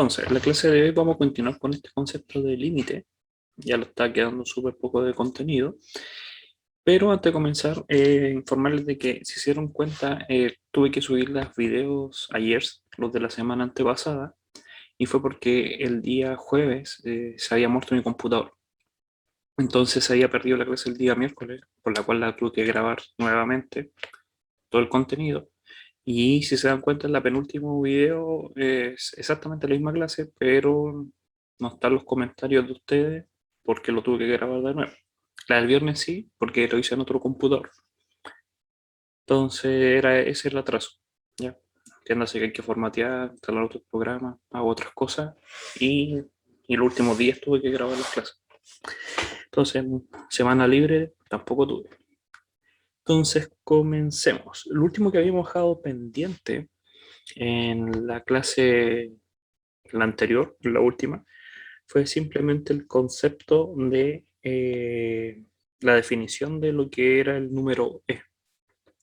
Entonces, en la clase de hoy vamos a continuar con este concepto de límite. Ya lo está quedando súper poco de contenido. Pero antes de comenzar, informarles de que si se dieron cuenta, tuve que subir los videos ayer, los de la semana antepasada, y fue porque el día jueves se había muerto mi computador. Entonces se había perdido la clase el día miércoles, por la cual la tuve que grabar nuevamente, todo el contenido. Y si se dan cuenta, en la penúltimo video es exactamente la misma clase, pero no están los comentarios de ustedes porque lo tuve que grabar de nuevo. La del viernes sí, porque lo hice en otro computador. Entonces era ese el atraso. ¿Ya? Entiéndase que hay que formatear, instalar otros programas, hago otras cosas y los últimos días tuve que grabar las clases. Entonces, semana libre tampoco tuve. Entonces, comencemos. Lo último que habíamos dejado pendiente en la clase, la anterior, la última, fue simplemente el concepto de la definición de lo que era el número E,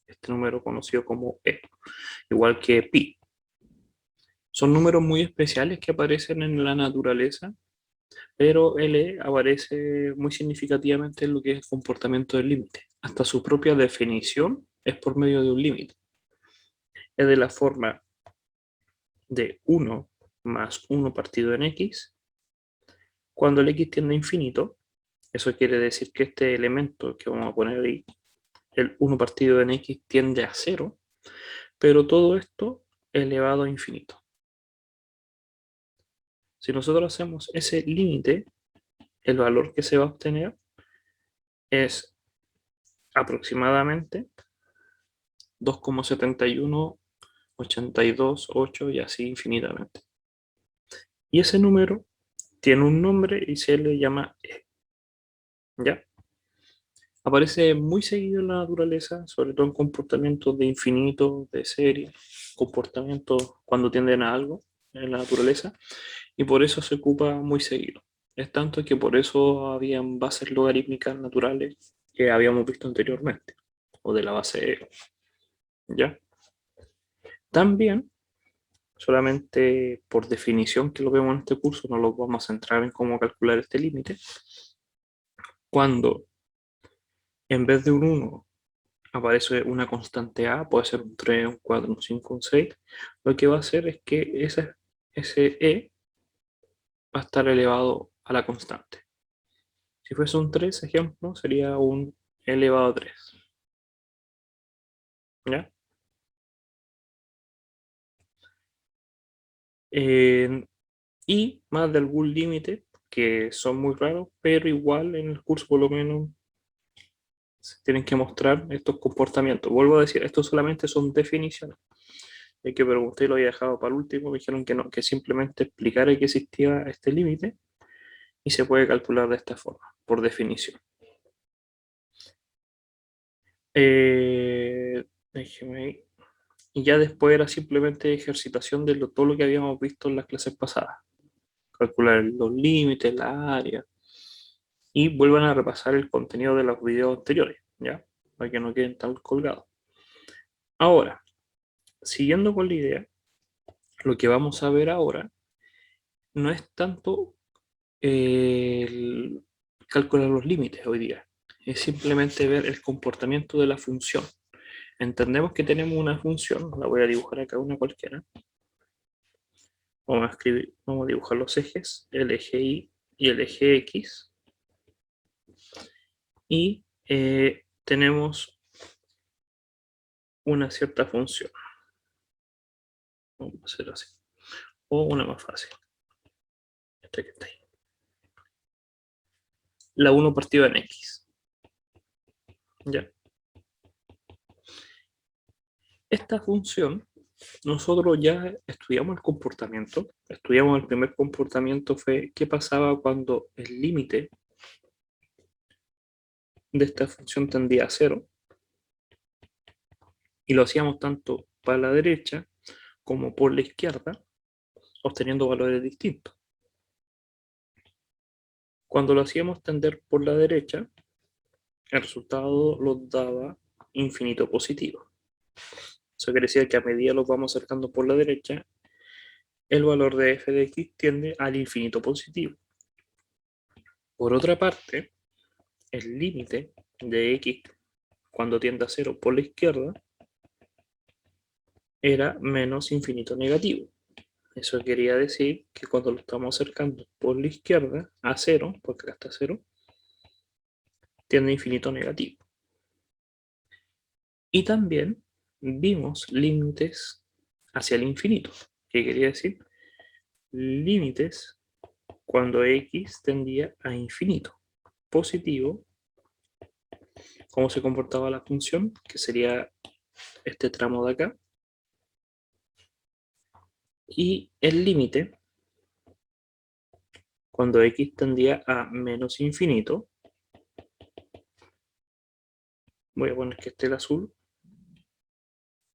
este número conocido como E, igual que pi. Son números muy especiales que aparecen en la naturaleza, pero el E aparece muy significativamente en lo que es el comportamiento del límite. Hasta su propia definición es por medio de un límite. Es de la forma de 1 más 1 partido en x. Cuando el x tiende a infinito, eso quiere decir que este elemento que vamos a poner ahí, el 1 partido en x, tiende a 0, pero todo esto elevado a infinito. Si nosotros hacemos ese límite, el valor que se va a obtener es aproximadamente 2,71828 y así infinitamente. Y ese número tiene un nombre y se le llama E. ¿Ya? Aparece muy seguido en la naturaleza, sobre todo en comportamientos de infinito, de serie, comportamientos cuando tienden a algo en la naturaleza, y por eso se ocupa muy seguido. Es tanto que por eso habían bases logarítmicas naturales que habíamos visto anteriormente, o de la base E, ¿ya? También, solamente por definición que lo vemos en este curso, no lo vamos a centrar en cómo calcular este límite, cuando en vez de un 1 aparece una constante A, puede ser un 3, un 4, un 5, un 6, lo que va a hacer es que ese E va a estar elevado a la constante. Si fuese un 3, ejemplo, sería un E elevado a 3. ¿Ya? Y más de algún límite, que son muy raros, pero igual en el curso por lo menos se tienen que mostrar estos comportamientos. Vuelvo a decir, estos solamente son definiciones. El que pregunté y lo había dejado para el último, me dijeron que no, que simplemente explicara que existía este límite y se puede calcular de esta forma, por definición. Déjeme ahí. Y ya después era simplemente ejercitación de todo lo que habíamos visto en las clases pasadas. Calcular los límites, la área. Y vuelvan a repasar el contenido de los videos anteriores, ¿ya? Para que no queden tan colgados. Ahora, siguiendo con la idea, lo que vamos a ver ahora no es tanto el calcular los límites hoy día, es simplemente ver el comportamiento de la función. Entendemos que tenemos una función, la voy a dibujar acá una cualquiera. Vamos a dibujar los ejes, el eje Y y el eje X. Y tenemos una cierta función. Vamos a hacerlo así. O una más fácil. Esta que está ahí. La 1 partido en X. ¿Ya? Esta función, nosotros ya estudiamos el comportamiento. Estudiamos el primer comportamiento, fue qué pasaba cuando el límite de esta función tendía a 0. Y lo hacíamos tanto para la derecha como por la izquierda, obteniendo valores distintos. Cuando lo hacíamos tender por la derecha, el resultado nos daba infinito positivo. Eso quiere decir que a medida lo vamos acercando por la derecha, el valor de f de x tiende al infinito positivo. Por otra parte, el límite de x cuando tiende a 0 por la izquierda era menos infinito negativo. Eso quería decir que cuando lo estamos acercando por la izquierda a 0, porque acá está 0, tiende a infinito negativo. Y también vimos límites hacia el infinito. ¿Qué quería decir? Límites cuando x tendía a infinito. Positivo, cómo se comportaba la función, que sería este tramo de acá. Y el límite cuando x tendía a menos infinito. Voy a poner que esté el azul.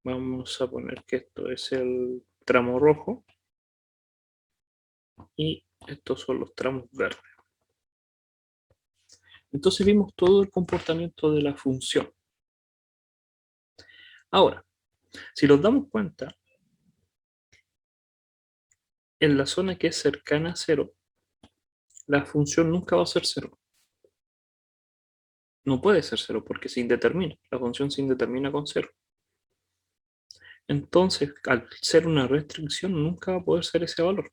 Vamos a poner que esto es el tramo rojo. Y estos son los tramos verdes. Entonces vimos todo el comportamiento de la función. Ahora, si nos damos cuenta, en la zona que es cercana a 0, la función nunca va a ser 0. No puede ser 0 porque se indetermina. La función se indetermina con 0. Entonces, al ser una restricción, nunca va a poder ser ese valor.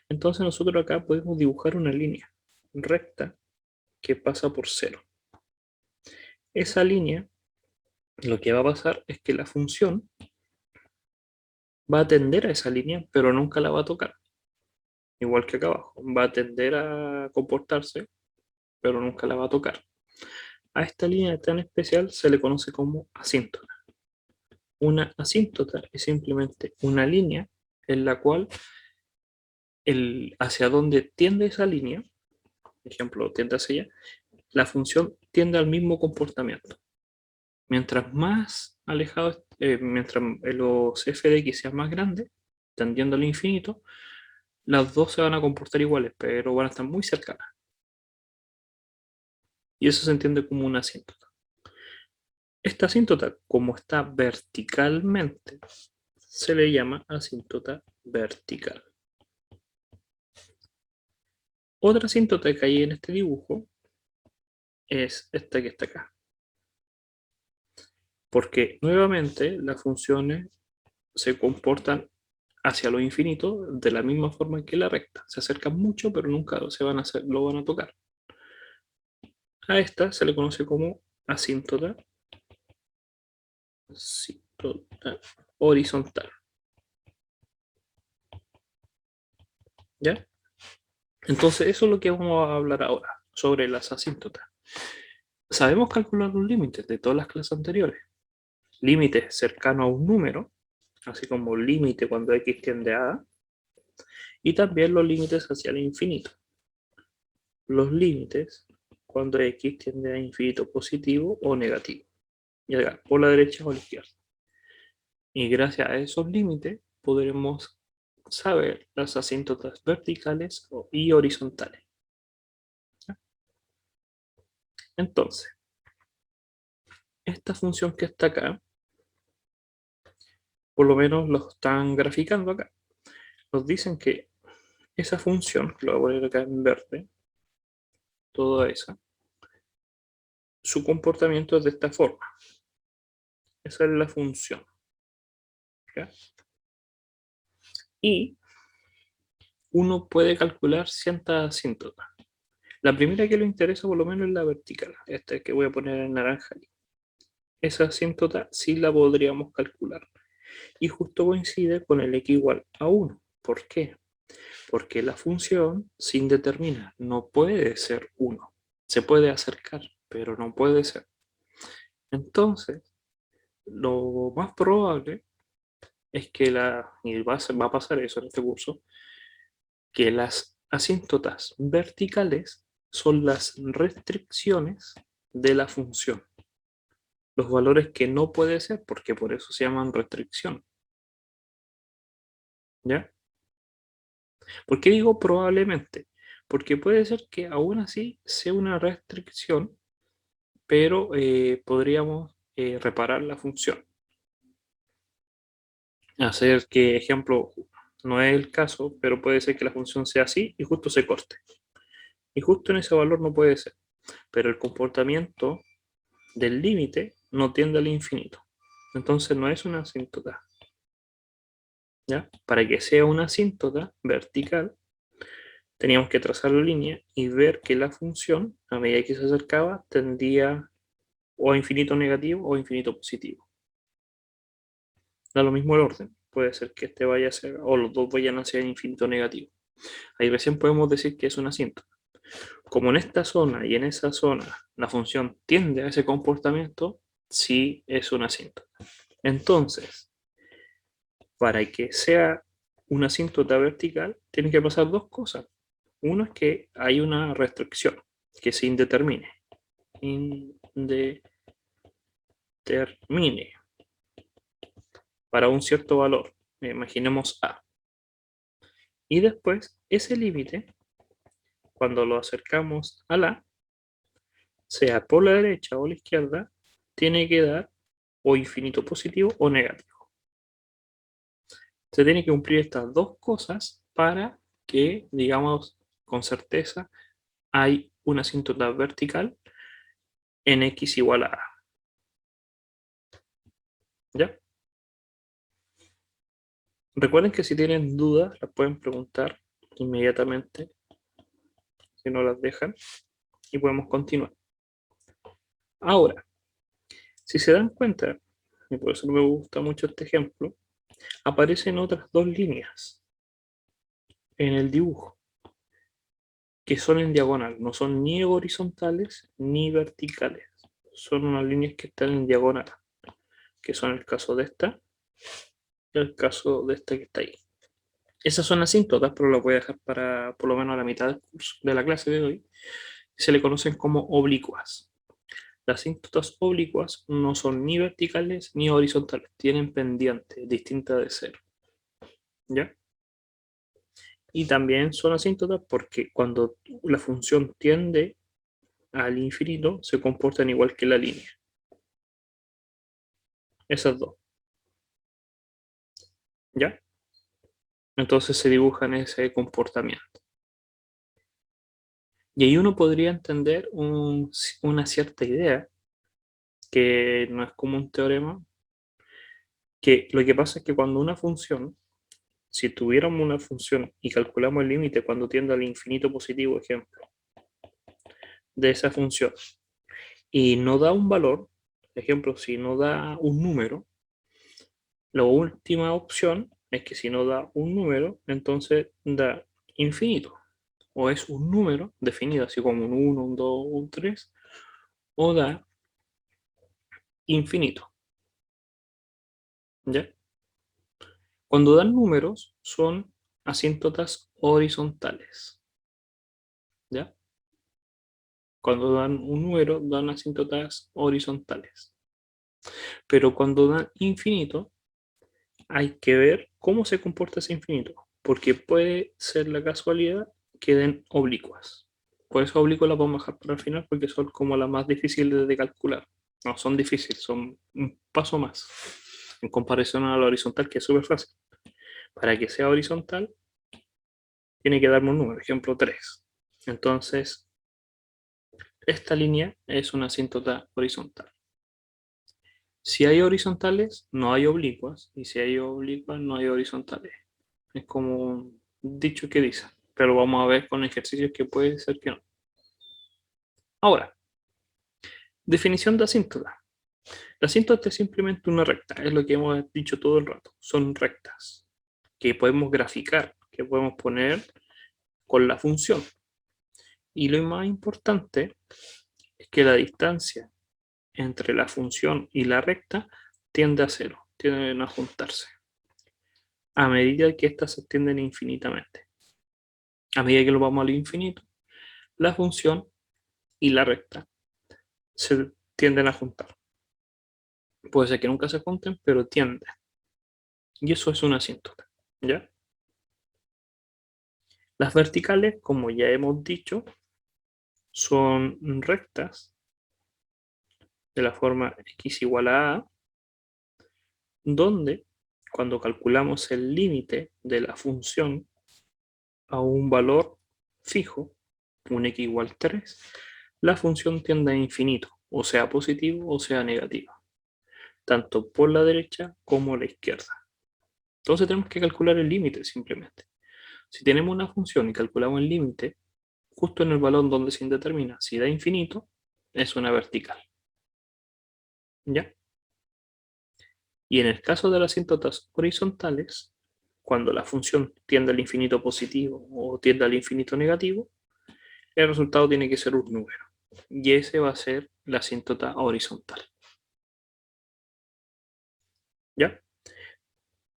Entonces nosotros acá podemos dibujar una línea recta que pasa por 0. Esa línea, lo que va a pasar es que la función va a tender a esa línea, pero nunca la va a tocar. Igual que acá abajo, va a tender a comportarse, pero nunca la va a tocar. A esta línea tan especial se le conoce como asíntota. Una asíntota es simplemente una línea en la cual hacia donde tiende esa línea, por ejemplo, tiende hacia allá, la función tiende al mismo comportamiento. Mientras más alejado, mientras los f de x sean más grandes, tendiendo al infinito, las dos se van a comportar iguales, pero van a estar muy cercanas. Y eso se entiende como una asíntota. Esta asíntota, como está verticalmente, se le llama asíntota vertical. Otra asíntota que hay en este dibujo es esta que está acá. Porque nuevamente las funciones se comportan hacia lo infinito de la misma forma que la recta. Se acercan mucho, pero nunca lo van a tocar. A esta se le conoce como asíntota horizontal. ¿Ya? Entonces, eso es lo que vamos a hablar ahora, sobre las asíntotas. Sabemos calcular los límites de todas las clases anteriores. Límites cercanos a un número, así como límite cuando x tiende a A, y también los límites hacia el infinito. Los límites cuando x tiende a infinito positivo o negativo, y acá, por la derecha o la izquierda. Y gracias a esos límites podremos saber las asíntotas verticales y horizontales. Entonces, esta función que está acá, por lo menos lo están graficando acá. Nos dicen que esa función, que lo voy a poner acá en verde, toda esa, su comportamiento es de esta forma. Esa es la función. ¿Ya? Y uno puede calcular ciertas asíntotas. La primera que le interesa por lo menos es la vertical, esta que voy a poner en naranja. Esa asíntota sí la podríamos calcular. Y justo coincide con el x igual a 1. ¿Por qué? Porque la función se indetermina, no puede ser 1. Se puede acercar, pero no puede ser. Entonces, lo más probable es que y va a pasar eso en este curso, que las asíntotas verticales son las restricciones de la función. Los valores que no puede ser, porque por eso se llaman restricción. ¿Ya? ¿Por qué digo probablemente? Porque puede ser que aún así sea una restricción, pero podríamos reparar la función. Hacer que, ejemplo, No es el caso, pero puede ser que la función sea así y justo se corte. Y justo en ese valor no puede ser. Pero el comportamiento del límite no tiende al infinito. Entonces no es una asíntota. ¿Ya? Para que sea una asíntota vertical, teníamos que trazar la línea y ver que la función, a medida que se acercaba, tendía o a infinito negativo o a infinito positivo. Da lo mismo el orden. Puede ser que este vaya a ser, o los dos vayan hacia el infinito negativo. Ahí recién podemos decir que es una asíntota. Como en esta zona y en esa zona la función tiende a ese comportamiento, sí es una asíntota. Entonces, para que sea una asíntota vertical, tienen que pasar dos cosas. Uno es que hay una restricción que se indetermine. Indetermine para un cierto valor. Imaginemos A. Y después, ese límite, cuando lo acercamos a la, sea por la derecha o la izquierda, tiene que dar o infinito positivo o negativo. Se tiene que cumplir estas dos cosas para que, digamos, con certeza, hay una asíntota vertical en x igual a A. ¿Ya? Recuerden que si tienen dudas, las pueden preguntar inmediatamente, si no las dejan, y podemos continuar. Ahora, si se dan cuenta, y por eso me gusta mucho este ejemplo, aparecen otras dos líneas en el dibujo, que son en diagonal, no son ni horizontales ni verticales, son unas líneas que están en diagonal, que son el caso de esta y el caso de esta que está ahí. Esas son asíntotas, pero las voy a dejar para por lo menos a la mitad del curso, de la clase de hoy. Se le conocen como oblicuas. Las asíntotas oblicuas no son ni verticales ni horizontales, tienen pendiente distinta de cero. ¿Ya? Y también son asíntotas porque cuando la función tiende al infinito, se comportan igual que la línea. Esas dos. ¿Ya? Entonces se dibujan ese comportamiento. Y ahí uno podría entender una cierta idea, que no es como un teorema, que lo que pasa es que cuando una función, si tuviéramos una función y calculamos el límite cuando tiende al infinito positivo, ejemplo, de esa función, y no da un valor, ejemplo, si no da un número, la última opción es que si no da un número, entonces da infinito. O es un número definido así como un 1, un 2, un 3, o da infinito. ¿Ya? Cuando dan números son asíntotas horizontales. ¿Ya? Cuando dan un número dan asíntotas horizontales. Pero cuando dan infinito, hay que ver cómo se comporta ese infinito, porque puede ser la casualidad que den oblicuas. Por eso oblicuas las vamos a dejar para el final, porque son como las más difíciles de calcular. No son difíciles, son un paso más en comparación a la horizontal, que es súper fácil. Para que sea horizontal, tiene que darme un número, ejemplo 3. Entonces, esta línea es una asíntota horizontal. Si hay horizontales, no hay oblicuas, y si hay oblicuas, no hay horizontales. Es como un dicho que dice, pero vamos a ver con ejercicios que puede ser que no. Ahora, definición de asíntota. La asíntota es simplemente una recta, es lo que hemos dicho todo el rato. Son rectas que podemos graficar, que podemos poner con la función. Y lo más importante es que la distancia entre la función y la recta tiende a cero, tienden a juntarse, a medida que éstas se extienden infinitamente. A medida que lo vamos al infinito, la función y la recta se tienden a juntar. Puede ser que nunca se junten, pero tienden. Y eso es una asíntota, ¿ya? Las verticales, como ya hemos dicho, son rectas de la forma x igual a, donde cuando calculamos el límite de la función a un valor fijo, un x igual 3, la función tiende a infinito, o sea positivo o sea negativo, tanto por la derecha como la izquierda. Entonces tenemos que calcular el límite simplemente. Si tenemos una función y calculamos el límite, justo en el valor donde se indetermina, si da infinito, es una vertical. ¿Ya? Y en el caso de las asíntotas horizontales, cuando la función tiende al infinito positivo o tiende al infinito negativo, el resultado tiene que ser un número. Y ese va a ser la asíntota horizontal. ¿Ya?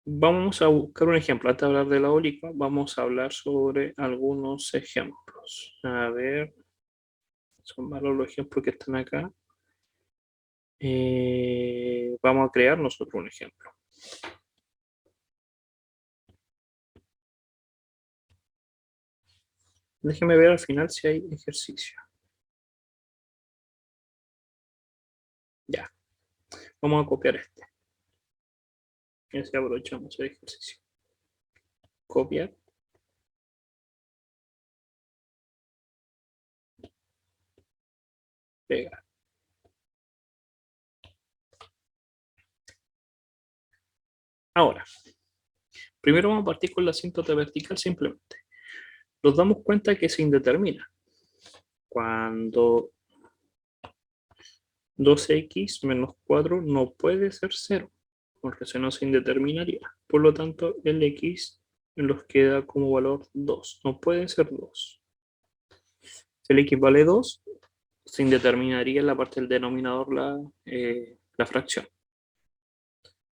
Vamos a buscar un ejemplo. Antes de hablar de la oblicua, vamos a hablar sobre algunos ejemplos. A ver, son malos los ejemplos que están acá. Vamos a crear nosotros un ejemplo. Déjeme ver al final si hay ejercicio. Ya, vamos a copiar este. Y así aprovechamos el ejercicio. Copiar. Pegar. Ahora, primero vamos a partir con la asíntota vertical simplemente. Nos damos cuenta que se indetermina. Cuando 2x menos 4 no puede ser 0, porque si no se indeterminaría. Por lo tanto, el x nos queda como valor 2. No puede ser 2. Si el x vale 2, se indeterminaría en la parte del denominador la fracción.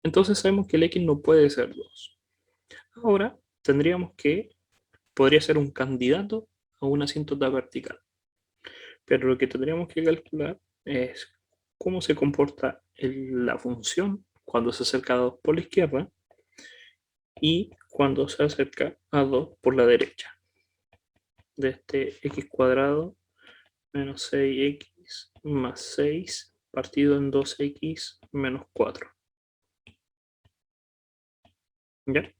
Entonces sabemos que el x no puede ser 2. Ahora tendríamos que, podría ser un candidato a una asíntota vertical. Pero lo que tendríamos que calcular es cómo se comporta la función cuando se acerca a 2 por la izquierda y cuando se acerca a 2 por la derecha. De este x cuadrado menos 6x más 6 partido en 2x menos 4. ¿Ya?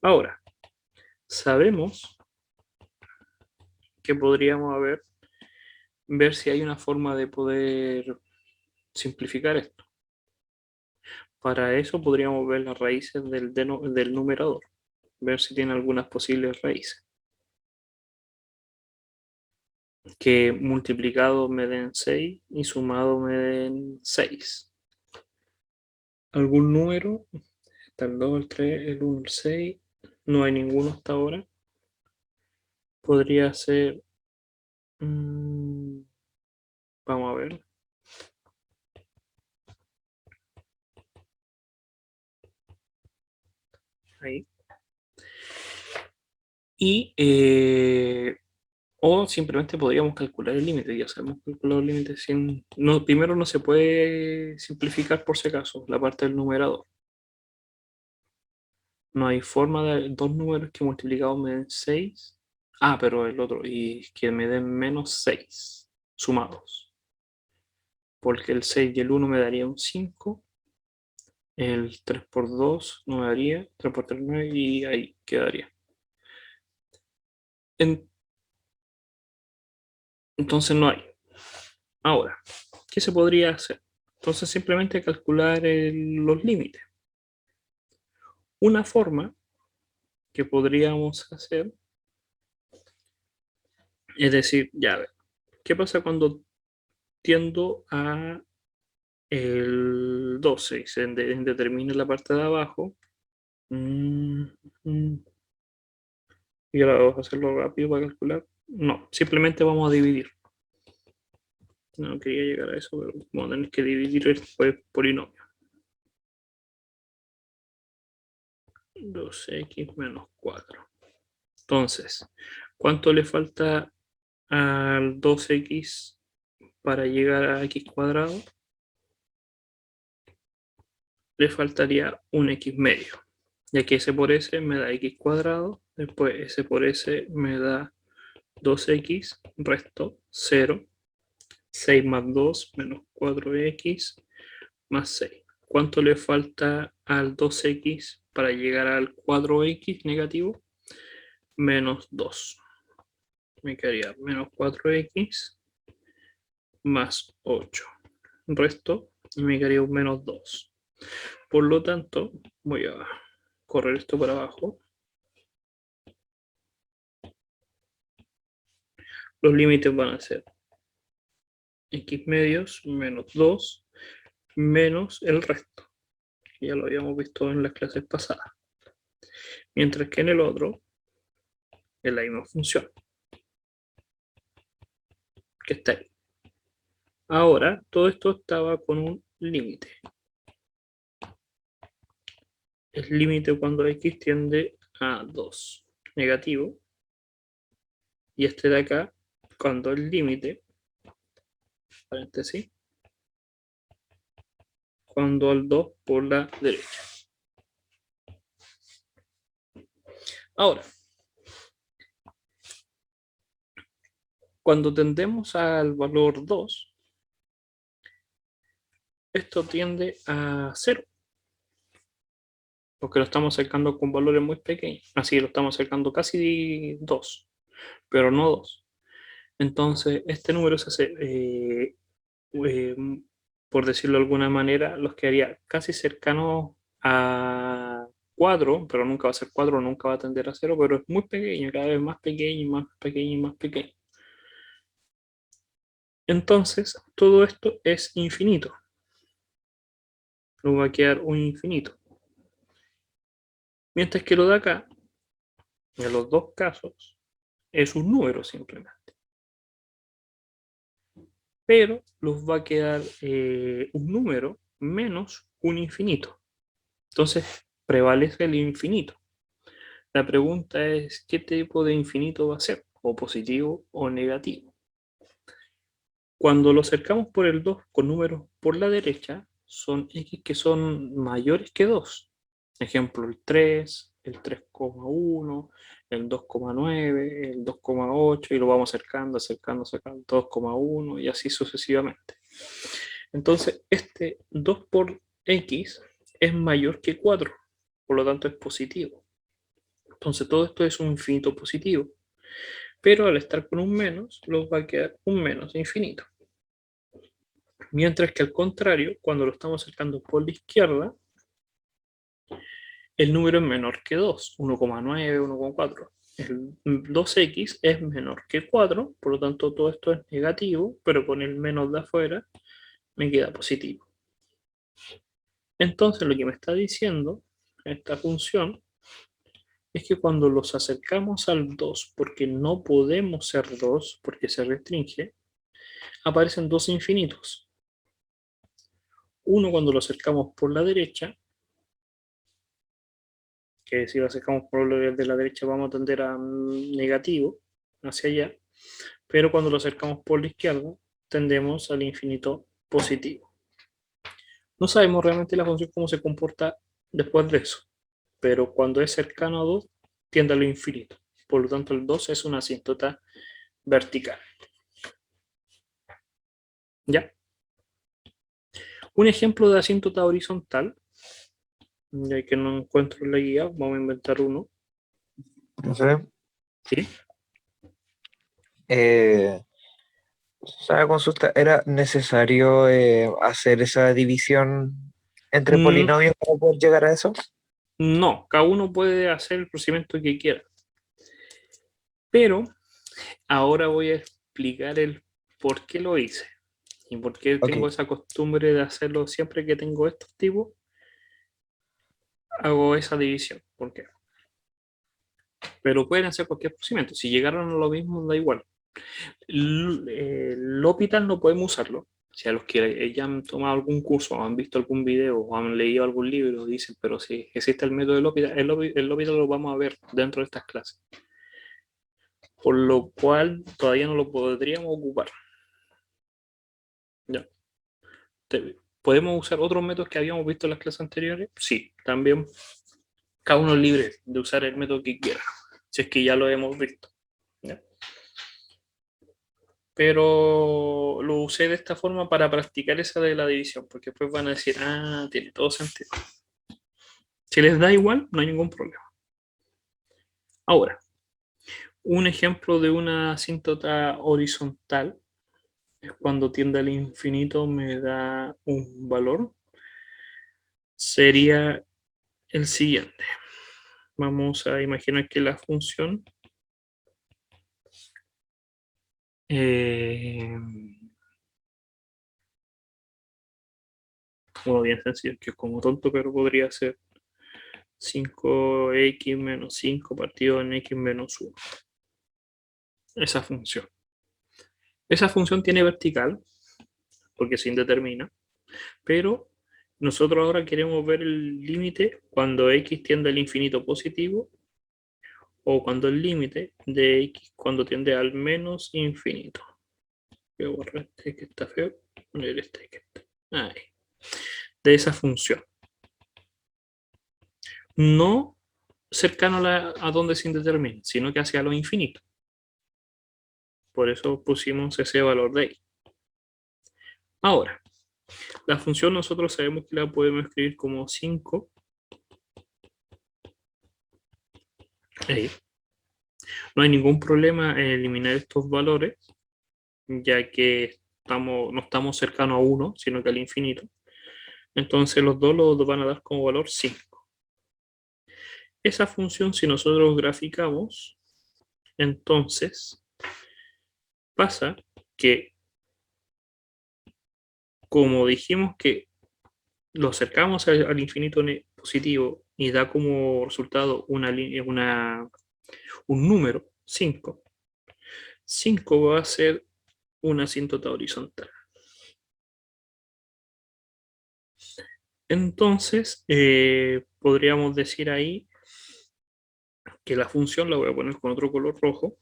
Ahora, sabemos que podríamos ver si hay una forma de poder simplificar esto. Para eso podríamos ver las raíces del numerador, ver si tiene algunas posibles raíces. Que multiplicado me den 6 y sumado me den 6. ¿Algún número? Está el 2, el 3, el 1, el 6. No hay ninguno hasta ahora. Podría ser... vamos a ver. Ahí. Y... o simplemente podríamos calcular el límite. Ya sabemos calcular el límite sin... No, primero no se puede simplificar por si acaso la parte del numerador. No hay forma de dos números que multiplicados me den 6. Ah, pero el otro, y que me den menos 6 sumados. Porque el 6 y el 1 me daría un 5. El 3 por 2 no me daría. 3 por 3, 9 y ahí quedaría. Entonces no hay. Ahora, ¿qué se podría hacer? Entonces simplemente calcular los límites. Una forma que podríamos hacer es decir, ya, ¿qué pasa cuando tiendo a el 12 y se determina la parte de abajo? Y ahora vamos a hacerlo rápido para calcular. No, simplemente vamos a dividir. No quería llegar a eso, pero vamos a tener que dividir el polinomio. 2x menos 4. Entonces, ¿cuánto le falta al 2x para llegar a x cuadrado? Le faltaría un x medio, ya que s por s me da x cuadrado, después s por s me da 2x, resto 0, 6 más 2 menos 4x, más 6. ¿Cuánto le falta al 2x para llegar al 4x negativo? Menos 2. Me quedaría menos 4x más 8. Resto y me quedaría un menos 2. Por lo tanto, voy a correr esto para abajo. Los límites van a ser x medios menos 2 menos el resto. Ya lo habíamos visto en las clases pasadas. Mientras que en el otro es la misma función que está ahí. Ahora, todo esto estaba con un límite. El límite cuando x tiende a 2 negativo. Y este de acá, cuando el límite, paréntesis, cuando el 2 por la derecha. Ahora, cuando tendemos al valor 2, esto tiende a 0, porque lo estamos acercando con valores muy pequeños. Así lo estamos acercando casi 2, pero no 2. Entonces, este número se hace, eh, por decirlo de alguna manera, los quedaría casi cercanos a 4, pero nunca va a ser 4, nunca va a tender a 0, pero es muy pequeño, cada vez más pequeño y más pequeño y más pequeño. Entonces, todo esto es infinito. Nos va a quedar un infinito. Mientras que lo de acá, en los dos casos, es un número simplemente. Pero nos va a quedar un número menos un infinito. Entonces, prevalece el infinito. La pregunta es, ¿qué tipo de infinito va a ser? ¿O positivo o negativo? Cuando lo acercamos por el 2 con números por la derecha, son x que son mayores que 2. Ejemplo, el 3, el 3,1, el 2,9, el 2,8, y lo vamos acercando, acercando, acercando, 2,1 y así sucesivamente. Entonces, este 2 por x es mayor que 4, por lo tanto es positivo. Entonces, todo esto es un infinito positivo, pero al estar con un menos, nos va a quedar un menos infinito. Mientras que al contrario, cuando lo estamos acercando por la izquierda, el número es menor que 2, 1,9, 1,4. El 2x es menor que 4, por lo tanto todo esto es negativo, pero con el menos de afuera me queda positivo. Entonces lo que me está diciendo esta función es que cuando los acercamos al 2, porque no podemos ser 2, porque se restringe, aparecen dos infinitos. Uno cuando lo acercamos por la derecha, que si lo acercamos por el de la derecha vamos a tender a negativo, hacia allá, pero cuando lo acercamos por la izquierda, tendemos al infinito positivo. No sabemos realmente la función cómo se comporta después de eso, pero cuando es cercano a 2, tiende a lo infinito. Por lo tanto, el 2 es una asíntota vertical. ¿Ya? Un ejemplo de asíntota horizontal, ya que no encuentro la guía, vamos a inventar uno. Profe, ¿Sí? ¿sabe consulta? ¿Era necesario hacer esa división entre Mm, polinomios para poder llegar a eso? no, cada uno puede hacer el procedimiento que quiera, pero ahora voy a explicar el por qué lo hice y por qué Ok, tengo esa costumbre de hacerlo siempre que tengo estos tipos, hago esa división. ¿Por qué? Pero pueden hacer cualquier procedimiento. Si llegaron a lo mismo, da igual. El L'Hopital no podemos usarlo. Si a los que ya han tomado algún curso, o han visto algún video, o han leído algún libro, dicen, pero si existe el método del L'Hopital, el L'Hopital lo vamos a ver dentro de estas clases. Por lo cual todavía no lo podríamos ocupar. Ya. ¿Podemos usar otros métodos que habíamos visto en las clases anteriores? Sí, también cada uno es libre de usar el método que quiera, si es que ya lo hemos visto. ¿Ya? pero lo usé de esta forma para practicar esa de la división, porque después van a decir, ah, tiene todo sentido. Si les da igual, no hay ningún problema. Ahora, un ejemplo de una asíntota horizontal es cuando tiende al infinito me da un valor. Sería el siguiente. Vamos a imaginar que la función bueno, bien sencillo, que es como tonto, pero podría ser 5x menos 5 partido en x menos 1. Esa función. Esa función tiene vertical, porque se indetermina, pero nosotros ahora queremos ver el límite cuando x tiende al infinito positivo o cuando el límite de x cuando tiende al menos infinito. Voy a borrar este que está feo, poner este que está ahí. De esa función. No cercano a donde se indetermina, sino que hacia lo infinito. Por eso pusimos ese valor de ahí. Ahora, la función nosotros sabemos que la podemos escribir como 5. Ahí. No hay ningún problema en eliminar estos valores, ya que no estamos cercanos a 1, sino que al infinito. Entonces los dos los van a dar como valor 5. Esa función, si nosotros graficamos, entonces pasa que, como dijimos que lo acercamos al infinito positivo y da como resultado un número, 5. 5 va a ser una asíntota horizontal. Entonces, podríamos decir ahí que la función, la voy a poner con otro color rojo,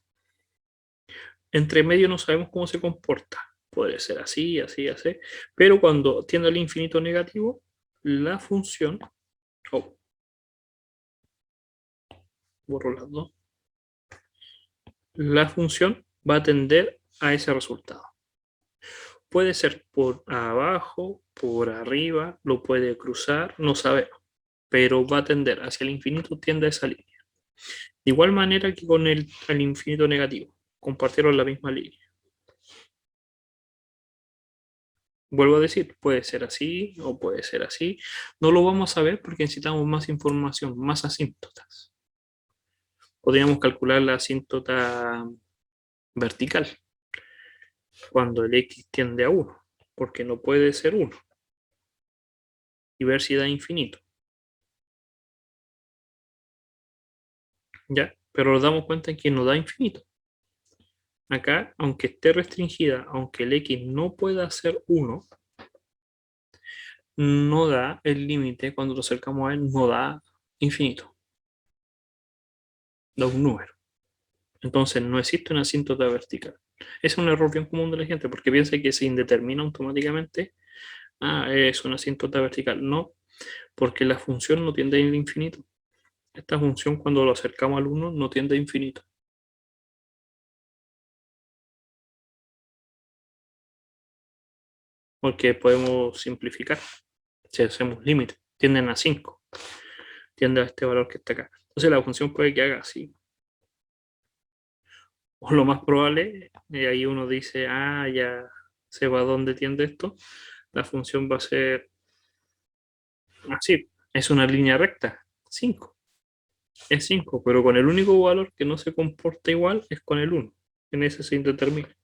entre medio no sabemos cómo se comporta. Puede ser así, así, así, pero cuando tiende al infinito negativo, la función, oh, borro las dos, la función va a tender a ese resultado. Puede ser por abajo, por arriba, lo puede cruzar, no sabemos, pero va a tender hacia el infinito, tiende a esa línea. De igual manera que con el infinito negativo, compartieron la misma línea. Vuelvo a decir, puede ser así o puede ser así. No lo vamos a ver porque necesitamos más información, más asíntotas. Podríamos calcular la asíntota vertical cuando el x tiende a 1, porque no puede ser 1, y ver si da infinito. ¿Ya? Pero nos damos cuenta que no da infinito. Acá, aunque esté restringida, aunque el x no pueda ser 1, no da el límite, cuando lo acercamos a él, no da infinito. Da un número. Entonces no existe una asíntota vertical. Es un error bien común de la gente porque piensa que se indetermina automáticamente. Ah, es una asíntota vertical. No, porque la función no tiende a infinito. Esta función cuando lo acercamos al 1 no tiende a infinito. Porque podemos simplificar. Si hacemos límite, tienden a 5. Tiende a este valor que está acá. Entonces la función puede que haga así. O lo más probable, ahí uno dice, ah, ya se va a dónde tiende esto. La función va a ser así. Es una línea recta, 5. Es 5, pero con el único valor que no se comporta igual es con el 1. En ese se indetermina.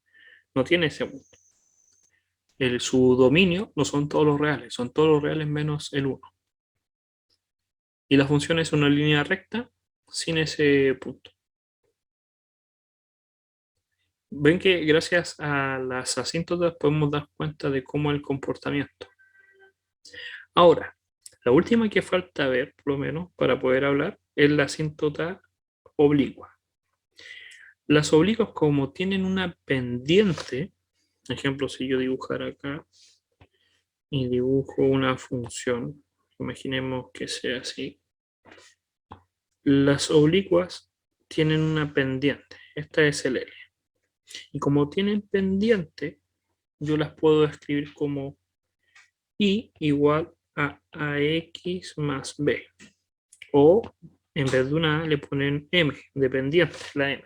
No tiene ese punto. Su dominio no son todos los reales, son todos los reales menos el 1. Y la función es una línea recta sin ese punto. Ven que gracias a las asíntotas podemos dar cuenta de cómo es el comportamiento. Ahora, la última que falta ver, por lo menos, para poder hablar, es la asíntota oblicua. Las oblicuas, como tienen una pendiente, por ejemplo, si yo dibujara acá y dibujo una función, imaginemos que sea así, las oblicuas tienen una pendiente, esta es el L. Y como tienen pendiente, yo las puedo escribir como y igual a ax más b. O en vez de una A le ponen m, dependiente, la m.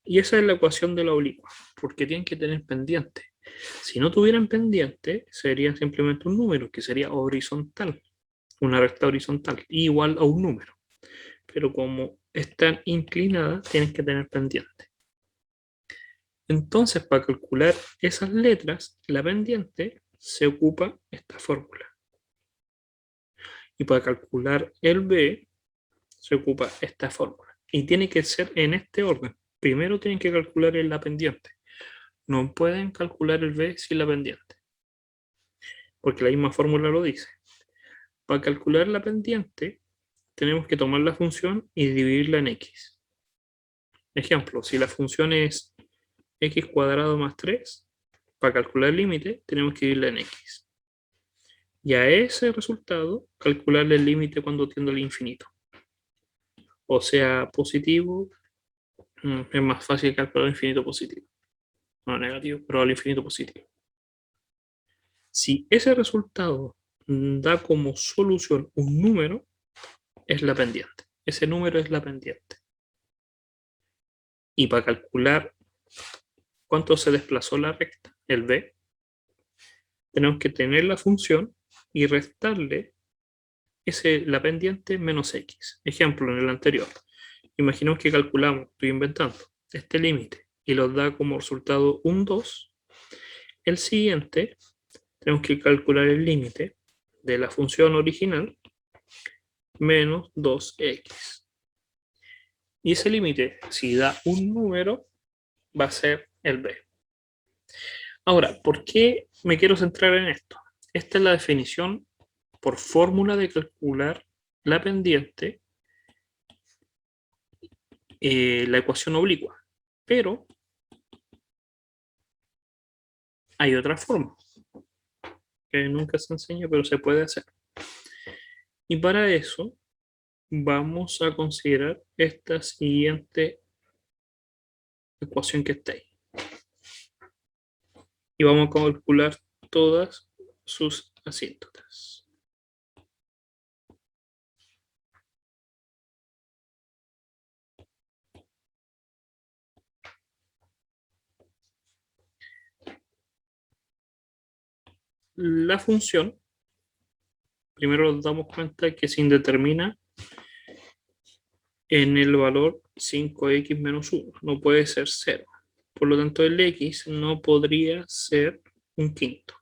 Y esa es la ecuación de la oblicua, porque tienen que tener pendiente. Si no tuvieran pendiente, sería simplemente un número, que sería horizontal, una recta horizontal, igual a un número. Pero como están inclinadas, tienen que tener pendiente. Entonces, para calcular esas letras, la pendiente se ocupa esta fórmula. Y para calcular el B, se ocupa esta fórmula. Y tiene que ser en este orden. Primero tienen que calcular la pendiente. No pueden calcular el B sin la pendiente, porque la misma fórmula lo dice. Para calcular la pendiente, tenemos que tomar la función y dividirla en x. Ejemplo, si la función es x cuadrado más 3, para calcular el límite tenemos que dividirla en x. Y a ese resultado, calcularle el límite cuando tiende al infinito. O sea, positivo, es más fácil calcular el infinito positivo. No negativo, pero al infinito positivo. Si ese resultado da como solución un número, es la pendiente. Ese número es la pendiente. Y para calcular cuánto se desplazó la recta, el b, tenemos que tener la función y restarle la pendiente menos x. Ejemplo, en el anterior. Imaginemos que calculamos, estoy inventando, este límite y nos da como resultado un 2. El siguiente, tenemos que calcular el límite de la función original menos 2x. Y ese límite, si da un número, va a ser el b. Ahora, ¿por qué me quiero centrar en esto? Esta es la definición por fórmula de calcular la pendiente, la ecuación oblicua. Pero hay otra forma que nunca se enseña, pero se puede hacer. Y para eso vamos a considerar esta siguiente ecuación que está ahí. Y vamos a calcular todas sus asíntotas. La función, primero nos damos cuenta que se indetermina en el valor 5x menos 1, no puede ser 0. Por lo tanto, el x no podría ser un quinto.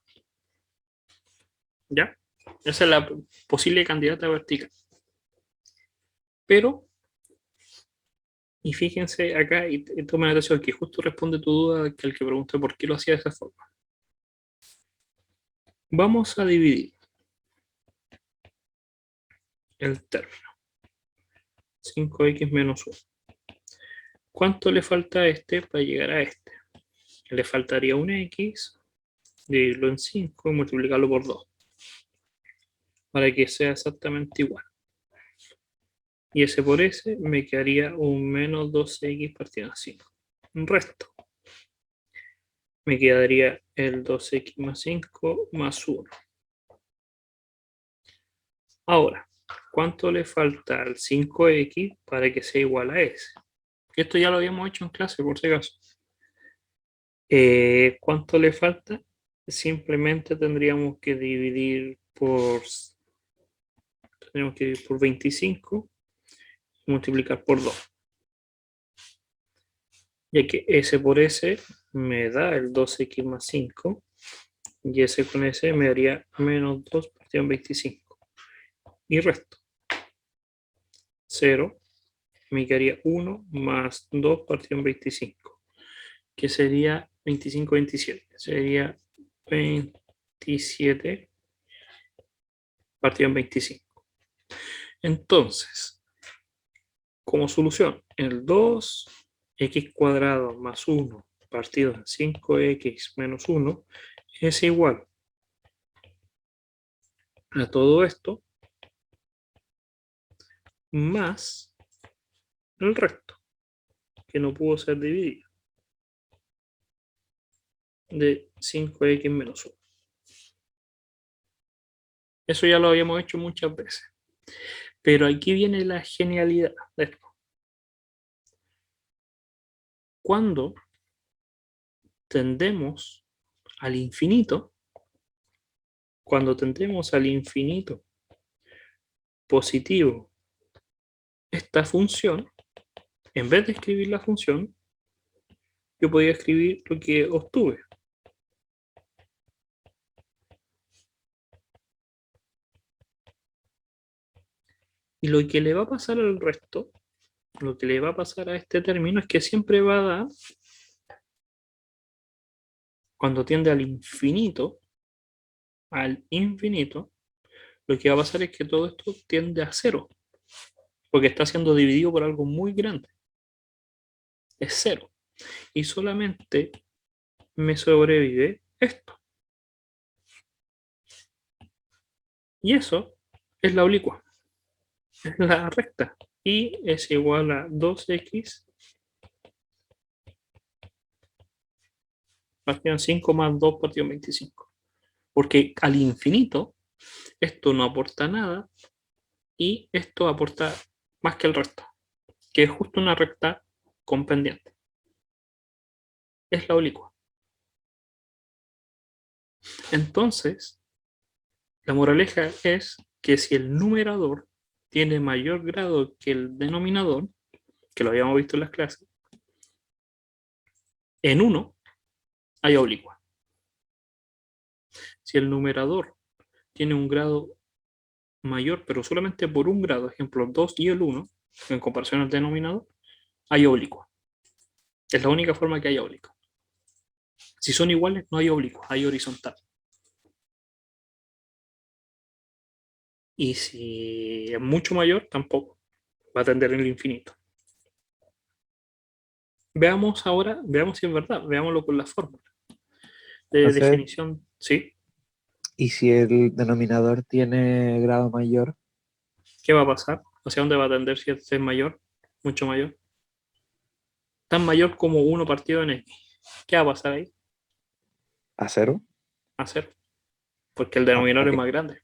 ¿Ya? Esa es la posible candidata vertical. Pero, y fíjense acá, y tomen atención, que justo responde tu duda que el que pregunté por qué lo hacía de esa forma. Vamos a dividir el término. 5x menos 1. ¿Cuánto le falta a este para llegar a este? Le faltaría un x, dividirlo en 5 y multiplicarlo por 2, para que sea exactamente igual. Y ese por ese me quedaría un menos 2x partido en 5. Un resto. Me quedaría el 2x más 5 más 1. Ahora, ¿cuánto le falta al 5x para que sea igual a ese? Esto ya lo habíamos hecho en clase, por si acaso. ¿Cuánto le falta? Simplemente tendríamos que dividir por 25 y multiplicar por 2. Ya que S por S me da el 2x más 5 y S con S me daría menos 2 partido en 25. Y resto. 0 me quedaría 1 más 2 partido en 25, que sería 25, 27. Sería 27 partido en 25. Entonces, como solución, el 2x cuadrado más 1 partido en 5x menos 1 es igual a todo esto más el resto, que no pudo ser dividida, de 5x menos 1. Eso ya lo habíamos hecho muchas veces. Pero aquí viene la genialidad de esto. Cuando tendemos al infinito, positivo esta función, en vez de escribir la función, yo podía escribir lo que obtuve. Y lo que le va a pasar al resto, lo que le va a pasar a este término es que siempre va a dar, cuando tiende al infinito, lo que va a pasar es que todo esto tiende a cero, porque está siendo dividido por algo muy grande. Es cero. Y solamente me sobrevive esto. Y eso es la oblicua, es la recta. Y es igual a 2x partido en 5 más 2 partido en 25. Porque al infinito esto no aporta nada y esto aporta más que el resto, que es justo una recta con pendiente. Es la oblicua. Entonces, la moraleja es que si el numerador tiene mayor grado que el denominador, que lo habíamos visto en las clases, en 1 hay oblicua. Si el numerador tiene un grado mayor, pero solamente por un grado, ejemplo 2 y el 1, en comparación al denominador, hay oblicua. Es la única forma que hay oblicua. Si son iguales, no hay oblicua, hay horizontal. Y si es mucho mayor, tampoco. Va a tender en el infinito. Veamos ahora, veamos si es verdad, veámoslo con la fórmula de Entonces, definición. ¿Sí? ¿y si el denominador tiene grado mayor ¿Qué va a pasar? ¿Hacia dónde va a tender si este es mayor? Mucho mayor. Tan mayor como 1 partido en x. ¿Qué va a pasar ahí? a cero? A cero. Porque el Ah, denominador es ok. más grande.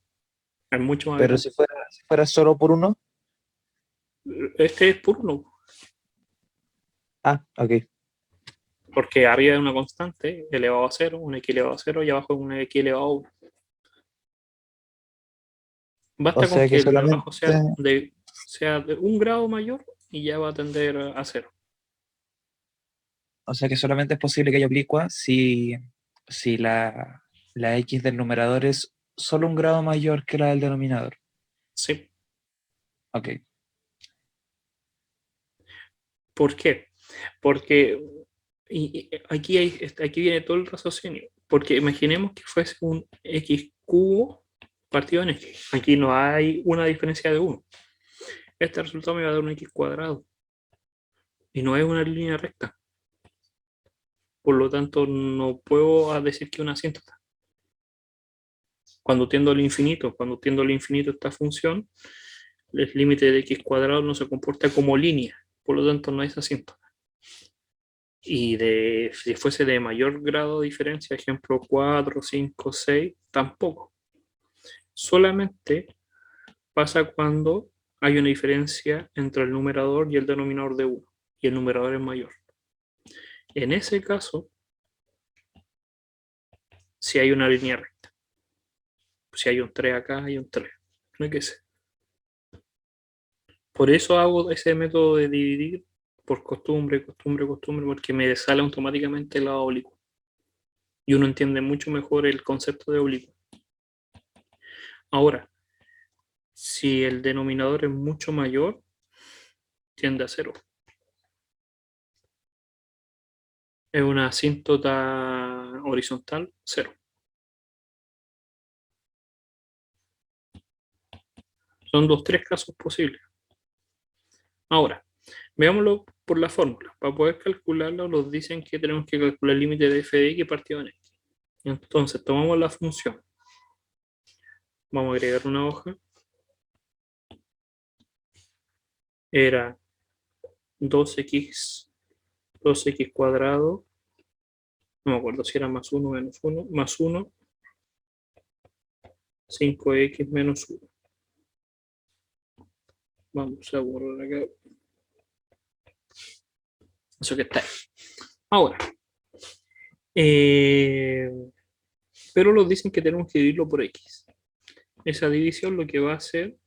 Es mucho más Pero grande. si fuera solo por uno, Este es por 1. ah, ok. Porque arriba es una constante elevado a 0, un x elevado a 0 y abajo es un x elevado a 1. O Basta con sea que que el de solamente, abajo sea de 1 grado mayor y ya va a tender a 0. o sea que solamente es posible que haya oblicua si la x del numerador es solo un grado mayor que la del denominador. ¿Sí? Ok. ¿Por qué? Porque aquí viene todo el raciocinio. Porque imaginemos que fuese un x cubo partido en x. Aquí no hay una diferencia de 1. Este resultado me va a dar un x cuadrado. Y no es una línea recta. Por lo tanto, no puedo decir que es una asíntota. Cuando tiendo al infinito esta función, el límite de x cuadrado no se comporta como línea. Por lo tanto, no es asíntota. Y si fuese de mayor grado de diferencia, ejemplo 4, 5, 6, tampoco. Solamente pasa cuando hay una diferencia entre el numerador y el denominador de 1 y el numerador es mayor. En ese caso, si hay una línea recta, si hay un 3 acá, hay un 3. No hay que ser. Por eso hago ese método de dividir por costumbre, porque me sale automáticamente la oblicua. Y uno entiende mucho mejor el concepto de oblicua. Ahora, si el denominador es mucho mayor, tiende a cero. Es una asíntota horizontal, cero. Son tres casos posibles. Ahora, veámoslo por la fórmula. Para poder calcularlo, nos dicen que tenemos que calcular el límite de f de x partido en x. Entonces, tomamos la función. Vamos a agregar una hoja. Era 2x 2x cuadrado, no me acuerdo si era más 1 menos 1, más 1, 5x menos 1. Vamos a borrar acá. Eso que está ahí. Ahora, pero nos dicen que tenemos que dividirlo por x. Esa división lo que va a hacer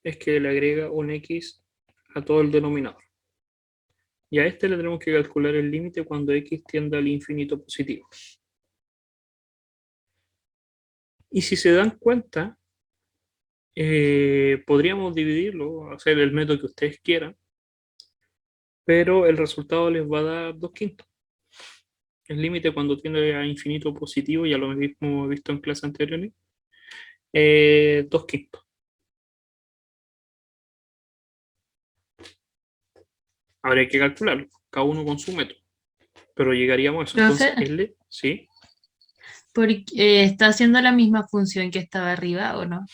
es que le agrega un x a todo el denominador. Y a este le tenemos que calcular el límite cuando x tiende al infinito positivo. Y si se dan cuenta, podríamos dividirlo, hacer el método que ustedes quieran, pero el resultado les va a dar 2/5. El límite cuando tiende a infinito positivo, ya lo hemos visto en clases anteriores, 2/5. Habría que calcularlo, cada uno con su método, pero llegaríamos a eso. Entonces, Profe, L, ¿sí? porque, ¿está haciendo la misma función que estaba arriba o no?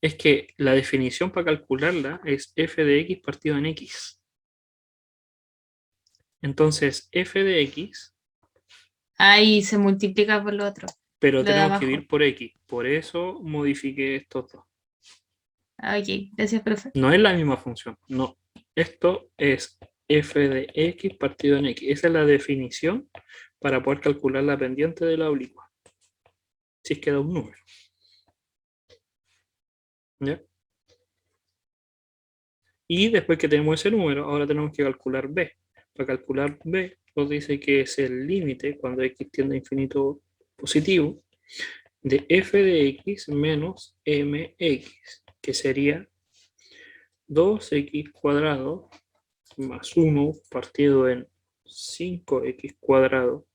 Es que la definición para calcularla es f de x partido en x. Entonces, f de x, Ahí se multiplica por lo otro, pero lo de tenemos que abajo. dividir por x. Por eso modifiqué estos dos. Ah, ok, gracias, profe. No es la misma función, no. Esto es f de x partido en x. Esa es la definición para poder calcular la pendiente de la oblicua. Si es que da un número. ¿Ya? Y después que tenemos ese número, ahora tenemos que calcular b. Para calcular b, nos dice que es el límite cuando x tiende a infinito positivo de f de x menos mx, que sería 2x cuadrado más 1 partido en 5x cuadrado.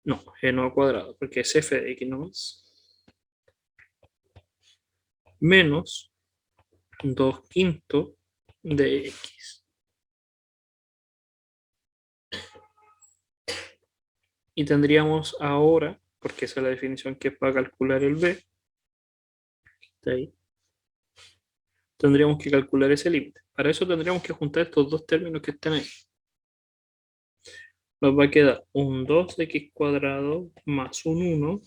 No, no al cuadrado, porque es f de x nomás. Menos 2/5 de x. Y tendríamos ahora, porque esa es la definición que es para calcular el b, está ahí, tendríamos que calcular ese límite. Para eso tendríamos que juntar estos dos términos que están ahí. Nos va a quedar un 2x cuadrado más un 1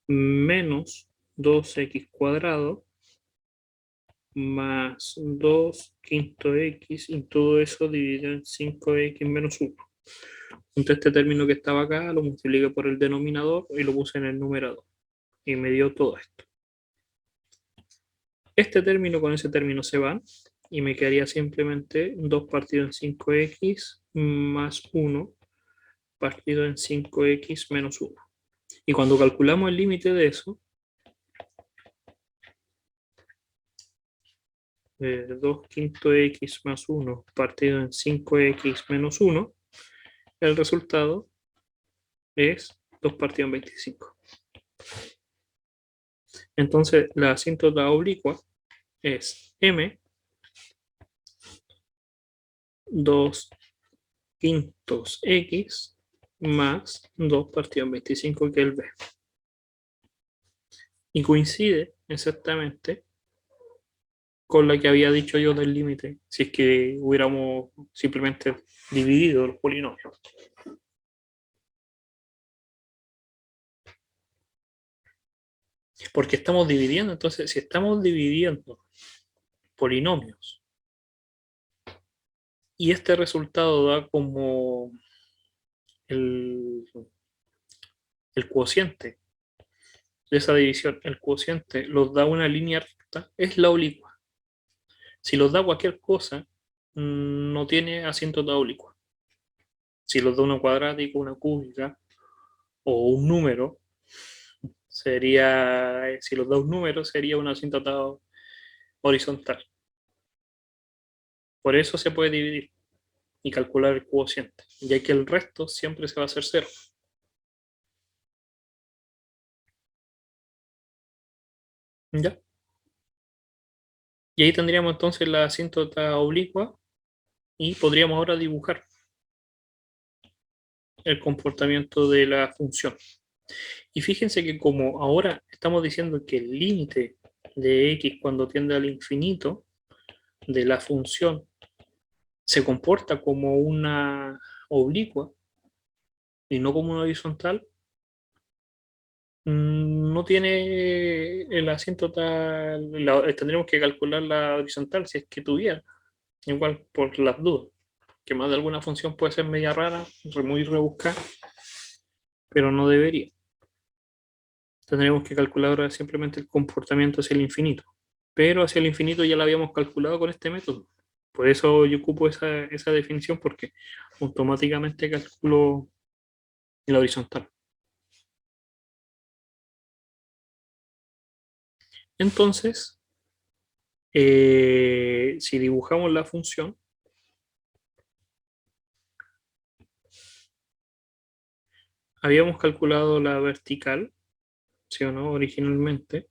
menos 2x cuadrado más 2/5x y todo eso dividido en 5x menos 1. Junté este término que estaba acá, lo multipliqué por el denominador y lo puse en el numerador. Y me dio todo esto. Este término con ese término se van y me quedaría simplemente 2 partido en 5x más 1 partido en 5x menos 1. Y cuando calculamos el límite de eso, 2/5x más 1 partido en 5x menos 1, el resultado es 2 partido en 25. Entonces la asíntota oblicua es m 2/5 x más 2 partido en 25, que es el b. Y coincide exactamente con la que había dicho yo del límite, si es que hubiéramos simplemente dividido los polinomios. Porque estamos dividiendo, entonces si estamos dividiendo polinomios y este resultado da como el cociente de esa división, el cociente los da una línea recta, es la oblicua. Si los da cualquier cosa, no tiene asíntota oblicua. Si los da una cuadrática, una cúbica o un número, sería, si los da un número, sería una asíntota horizontal. Por eso se puede dividir y calcular el cociente, ya que el resto siempre se va a hacer cero. ¿Ya? Y ahí tendríamos entonces la asíntota oblicua y podríamos ahora dibujar el comportamiento de la función. Y fíjense que como ahora estamos diciendo que el límite de x cuando tiende al infinito de la función se comporta como una oblicua y no como una horizontal, no tiene el asíntota, tendríamos que calcular la horizontal si es que tuviera, igual por las dudas, que más de alguna función puede ser media rara, muy rebuscada, pero no debería. Tendríamos que calcular ahora simplemente el comportamiento hacia el infinito, pero hacia el infinito ya lo habíamos calculado con este método. Por eso yo ocupo esa definición, porque automáticamente calculo la horizontal. Entonces, si dibujamos la función, habíamos calculado la vertical, ¿sí o no? Originalmente.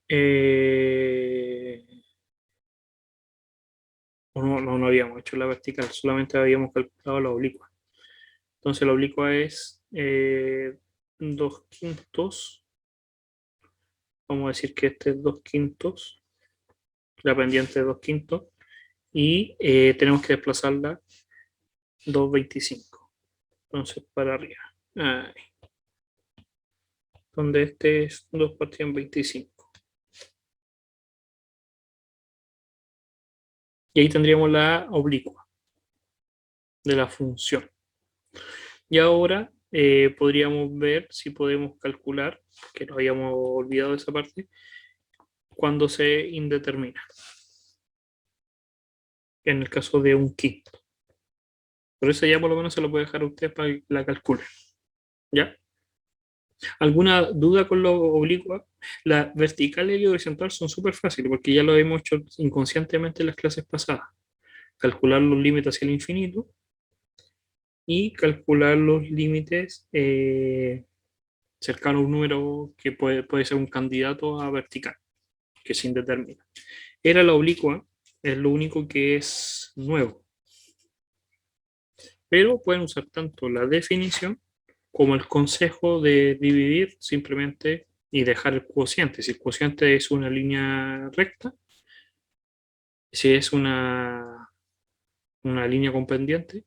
Eh, no habíamos hecho la vertical, solamente habíamos calculado la oblicua. Entonces la oblicua es 2/5. Vamos a decir que este es 2/5, la pendiente es 2/5, y tenemos que desplazarla 2/25. Entonces para arriba. Ahí. Donde este es 2 partido en 25. Y ahí tendríamos la oblicua de la función. Y ahora podríamos ver si podemos calcular, que nos habíamos olvidado de esa parte, cuando se indetermina. En el caso de un quinto. Pero eso ya por lo menos se lo puede dejar a usted para que la calcule. ¿Ya? ¿Alguna duda con lo oblicua? La vertical y la horizontal son súper fáciles porque ya lo hemos hecho inconscientemente en las clases pasadas. Calcular los límites hacia el infinito y calcular los límites cercanos a un número que puede ser un candidato a vertical, que se indetermina. Era la oblicua, es lo único que es nuevo. Pero pueden usar tanto la definición como el consejo de dividir simplemente y dejar el cociente. Si el cociente es una línea recta, si es una línea con pendiente,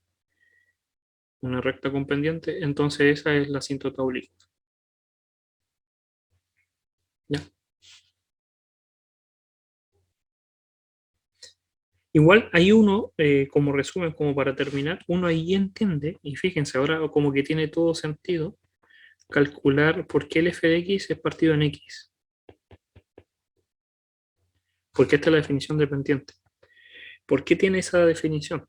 una recta con pendiente, entonces esa es la asíntota oblicua. ¿Ya? Igual hay uno, como resumen, como para terminar, uno ahí entiende, y fíjense, ahora como que tiene todo sentido, calcular por qué el f de x es partido en x. Porque esta es la definición de pendiente. ¿Por qué tiene esa definición?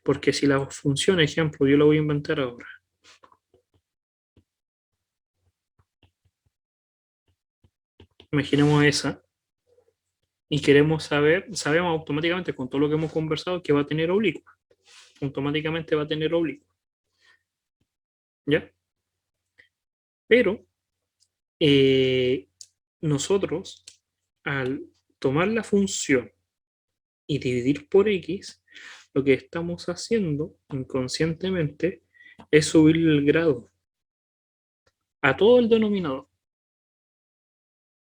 Porque si la función, ejemplo, yo la voy a inventar ahora. Imaginemos esa. Y queremos saber, sabemos automáticamente con todo lo que hemos conversado que va a tener oblicua. Automáticamente va a tener oblicua. ¿Ya? Pero nosotros, al tomar la función y dividir por x, lo que estamos haciendo inconscientemente es subir el grado a todo el denominador.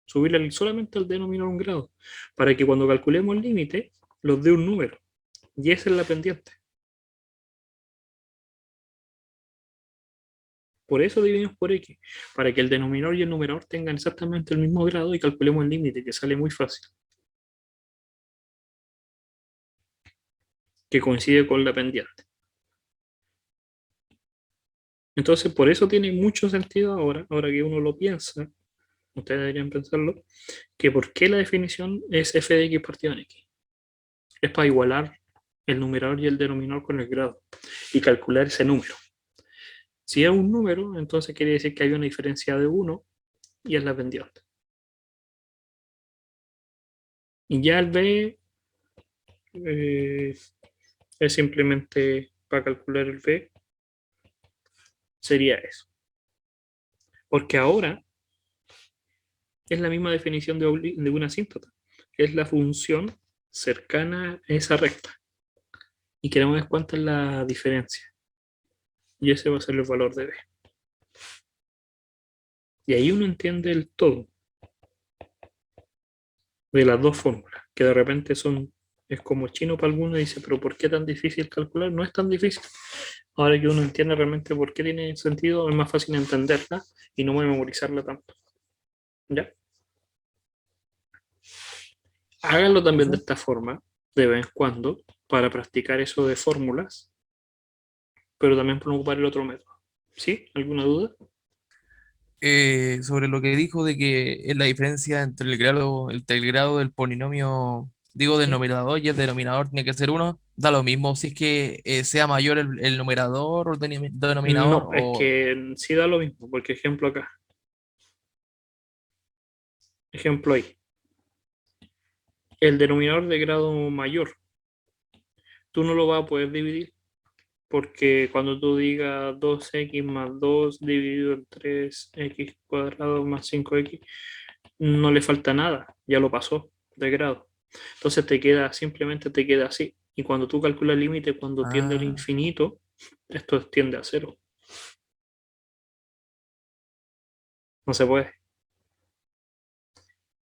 Subirle solamente al denominador un grado, para que cuando calculemos el límite, los dé un número. Y esa es la pendiente. Por eso dividimos por x, para que el denominador y el numerador tengan exactamente el mismo grado y calculemos el límite, que sale muy fácil. Que coincide con la pendiente. Entonces, por eso tiene mucho sentido ahora que uno lo piensa, ustedes deberían pensarlo, que por qué la definición es f de x partido en x. Es para igualar el numerador y el denominador con el grado y calcular ese número. Si es un número, entonces quiere decir que hay una diferencia de 1 y es la pendiente. Y ya el b es simplemente para calcular el b, sería eso. Porque ahora es la misma definición de una asíntota. Es la función cercana a esa recta. Y queremos ver cuánta es la diferencia. Y ese va a ser el valor de b. Y ahí uno entiende el todo de las dos fórmulas, que de repente son Es como chino para algunos y dice, pero ¿por qué tan difícil calcular? No es tan difícil. Ahora que uno entiende realmente por qué tiene sentido, es más fácil entenderla y no memorizarla tanto. ¿Ya? Háganlo también de esta forma, de vez en cuando, para practicar eso de fórmulas, pero también pueden ocupar el otro método. ¿Sí? ¿Alguna duda? Sobre lo que dijo de que es la diferencia entre el grado del polinomio, digo, del Sí. numerador y el denominador tiene que ser uno, da lo mismo si es que sea mayor el numerador o el denominador No, es o... que sí da lo mismo, porque ejemplo acá, ejemplo ahí, el denominador de grado mayor, tú no lo vas a poder dividir, porque cuando tú digas 2x más 2 dividido en 3x cuadrado más 5x, no le falta nada, ya lo pasó de grado. Entonces te queda, simplemente te queda así. Y cuando tú calculas el límite, cuando tiende al Ah, infinito, esto tiende a cero. No se puede.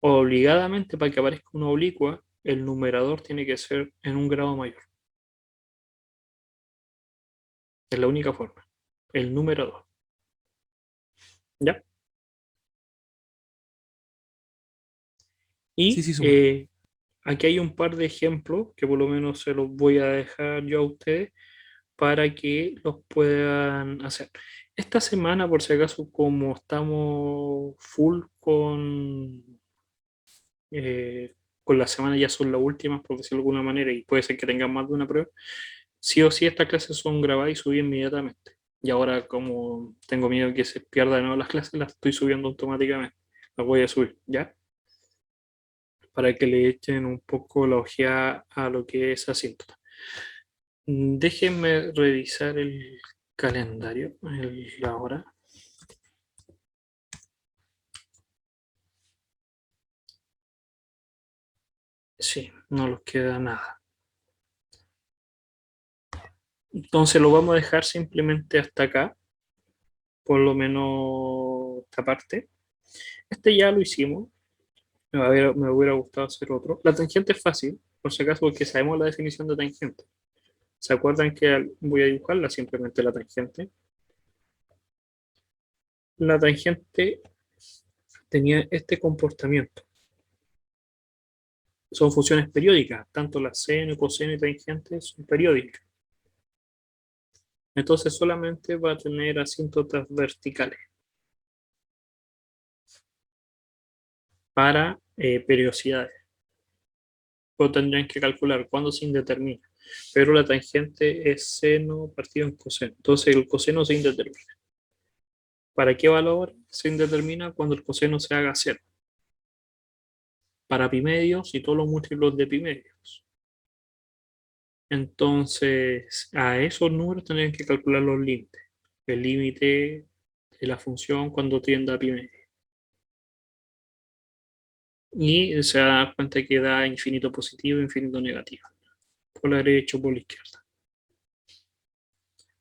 Obligadamente, para que aparezca una oblicua, el numerador tiene que ser en un grado mayor. Es la única forma. El numerador. ¿Ya? sí, Y sí, súper. aquí hay un par de ejemplos que por lo menos se los voy a dejar yo a ustedes para que los puedan hacer. Esta semana, por si acaso, como estamos full con la semana, ya son las últimas, por decirlo de alguna manera, y puede ser que tengan más de una prueba, sí o sí estas clases son grabadas y subidas inmediatamente. Y ahora, como tengo miedo de que se pierdan de nuevo las clases, las estoy subiendo automáticamente. Las voy a subir, ¿ya? Para que le echen un poco la ojeada a lo que es asíntota. Déjenme revisar el calendario, la hora. Sí, no nos queda nada. Entonces lo vamos a dejar simplemente hasta acá, por lo menos esta parte. Este ya lo hicimos. Me hubiera gustado hacer otro. La tangente es fácil, por si acaso, porque sabemos la definición de tangente. ¿Se acuerdan que voy a dibujarla simplemente la tangente? La tangente tenía este comportamiento. Son funciones periódicas, tanto la seno, coseno y tangente son periódicas. Entonces solamente va a tener asíntotas verticales para periodicidades. O tendrían que calcular cuándo se indetermina. Pero la tangente es seno partido en coseno. Entonces el coseno se indetermina. ¿Para qué valor se indetermina cuando el coseno se haga cero? Para pimedios y todos los múltiplos de pimedios. Entonces, a esos números tendrían que calcular los límites. El límite de la función cuando tienda a pimedio. Y se va a dar cuenta que da infinito positivo e infinito negativo. Por la derecha o por la izquierda.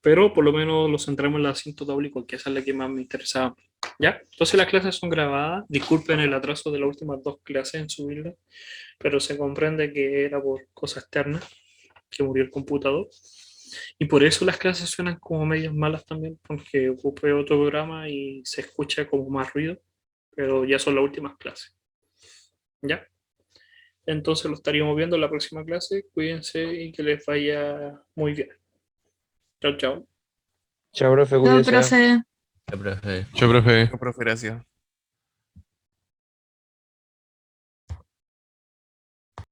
Pero por lo menos lo centramos en la asíntota oblicuo, que esa es la que más me interesaba. ¿Ya? Entonces las clases son grabadas. Disculpen el atraso de las últimas dos clases en subirlas, pero se comprende que era por cosas externas, que murió el computador. Y por eso las clases suenan como medias malas también, porque ocupé otro programa y se escucha como más ruido, pero ya son las últimas clases. ¿Ya? Entonces lo estaríamos viendo en la próxima clase. Cuídense y que les vaya muy bien. Chao, chao. Chao, profe, Chao, cuídese. profe. Ya, profe. Yo, profe. Profe, gracias.